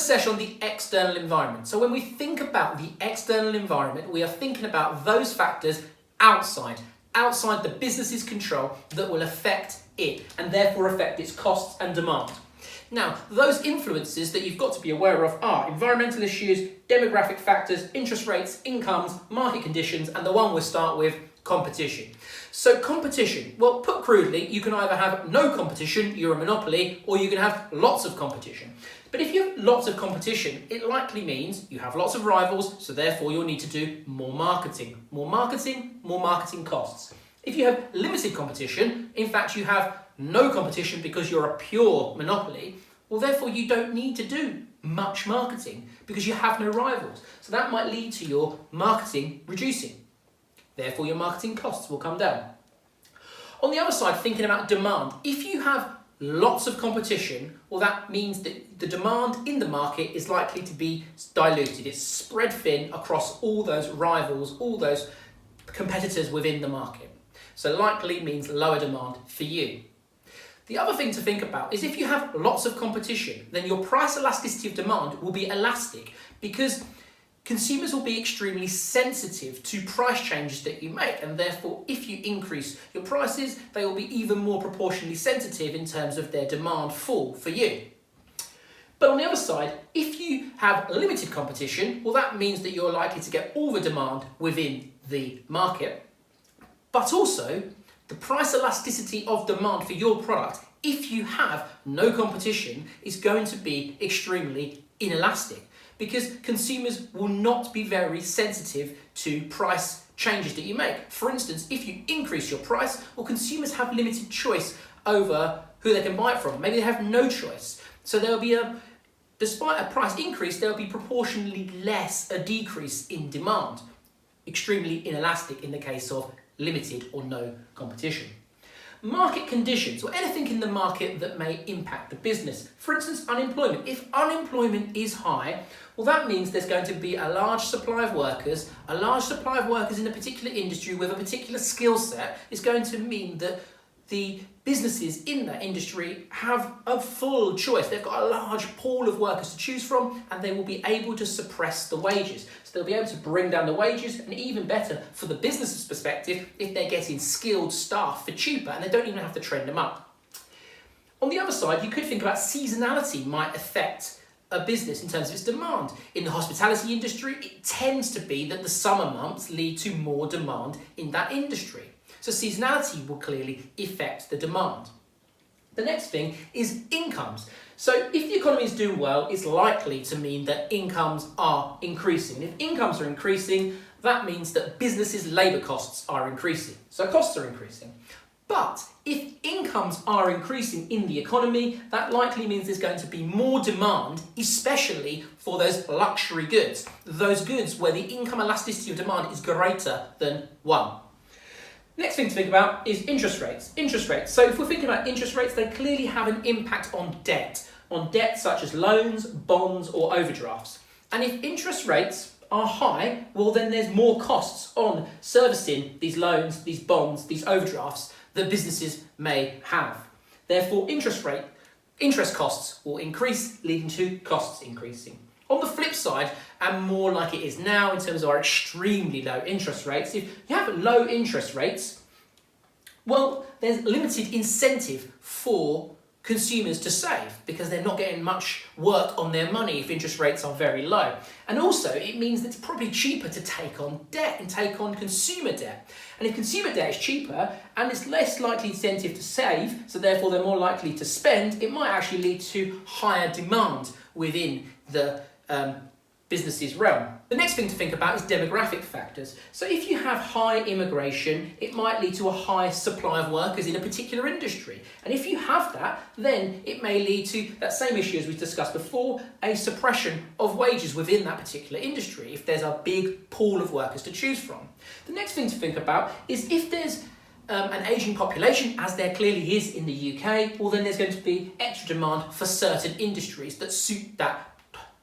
sesh on the external environment. So when we think about the external environment, we are thinking about those factors outside the business's control that will affect it and therefore affect its costs and demand. Now, those influences that you've got to be aware of are environmental issues, demographic factors, interest rates, incomes, market conditions, and the one we'll start with, competition. So competition, well, put crudely, you can either have no competition, you're a monopoly, or you can have lots of competition. But if you have lots of competition, it likely means you have lots of rivals, so therefore you'll need to do more marketing. More marketing costs. If you have limited competition, in fact you have no competition because you're a pure monopoly, well therefore you don't need to do much marketing because you have no rivals. So that might lead to your marketing reducing. Therefore your marketing costs will come down. On the other side, thinking about demand, if you have lots of competition, well that means that the demand in the market is likely to be diluted. It's spread thin across all those rivals, all those competitors within the market. So likely means lower demand for you. The other thing to think about is if you have lots of competition, then your price elasticity of demand will be elastic because consumers will be extremely sensitive to price changes that you make, and therefore if you increase your prices, they will be even more proportionally sensitive in terms of their demand fall for you. But on the other side, if you have limited competition, well that means that you're likely to get all the demand within the market, but also the price elasticity of demand for your product, if you have no competition, is going to be extremely inelastic because consumers will not be very sensitive to price changes that you make. For instance, if you increase your price, well, consumers have limited choice over who they can buy it from. Maybe they have no choice. So there'll be despite a price increase, there'll be proportionally less a decrease in demand. Extremely inelastic in the case of limited or no competition. Market conditions, or anything in the market that may impact the business. For instance, unemployment. If unemployment is high, well that means there's going to be a large supply of workers. A large supply of workers in a particular industry with a particular skill set is going to mean that the businesses in that industry have a full choice. They've got a large pool of workers to choose from and they will be able to suppress the wages. So they'll be able to bring down the wages, and even better for the business's perspective if they're getting skilled staff for cheaper and they don't even have to train them up. On the other side, you could think about seasonality might affect a business in terms of its demand. In the hospitality industry, it tends to be that the summer months lead to more demand in that industry. So seasonality will clearly affect the demand. The next thing is incomes. So if the economy is doing well, it's likely to mean that incomes are increasing. If incomes are increasing, that means that businesses' labour costs are increasing. So costs are increasing. But if incomes are increasing in the economy, that likely means there's going to be more demand, especially for those luxury goods. Those goods where the income elasticity of demand is greater than 1. Next thing to think about is interest rates. Interest rates. So if we're thinking about interest rates, they clearly have an impact on debt such as loans, bonds, or overdrafts. And if interest rates are high, well then there's more costs on servicing these loans, these bonds, these overdrafts that businesses may have. Therefore, interest costs will increase, leading to costs increasing. On the flip side, and more like it is now in terms of our extremely low interest rates, if you have low interest rates, well, there's limited incentive for consumers to save because they're not getting much work on their money if interest rates are very low. And also, it means that it's probably cheaper to take on debt and take on consumer debt. And if consumer debt is cheaper and it's less likely incentive to save, so therefore they're more likely to spend, it might actually lead to higher demand within the business's realm. The next thing to think about is demographic factors. So if you have high immigration, it might lead to a high supply of workers in a particular industry. And if you have that, then it may lead to that same issue as we discussed before, a suppression of wages within that particular industry if there's a big pool of workers to choose from. The next thing to think about is if there's an ageing population, as there clearly is in the UK, well then there's going to be extra demand for certain industries that suit that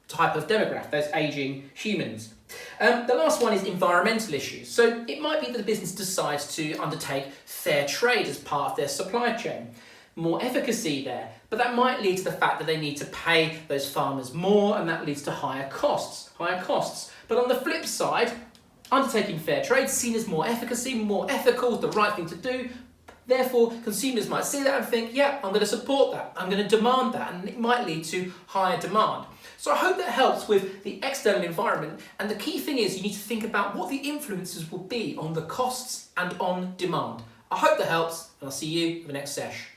type of demographic, those ageing humans. The last one is environmental issues. So it might be that the business decides to undertake fair trade as part of their supply chain. more efficacy there, but that might lead to the fact that they need to pay those farmers more, and that leads to higher costs. But on the flip side, undertaking fair trade is seen as more efficacy, more ethical, the right thing to do. Therefore, consumers might see that and think, yeah, I'm going to support that, I'm going to demand that, and it might lead to higher demand. So I hope that helps with the external environment, and the key thing is you need to think about what the influences will be on the costs and on demand. I hope that helps, and I'll see you in the next sesh.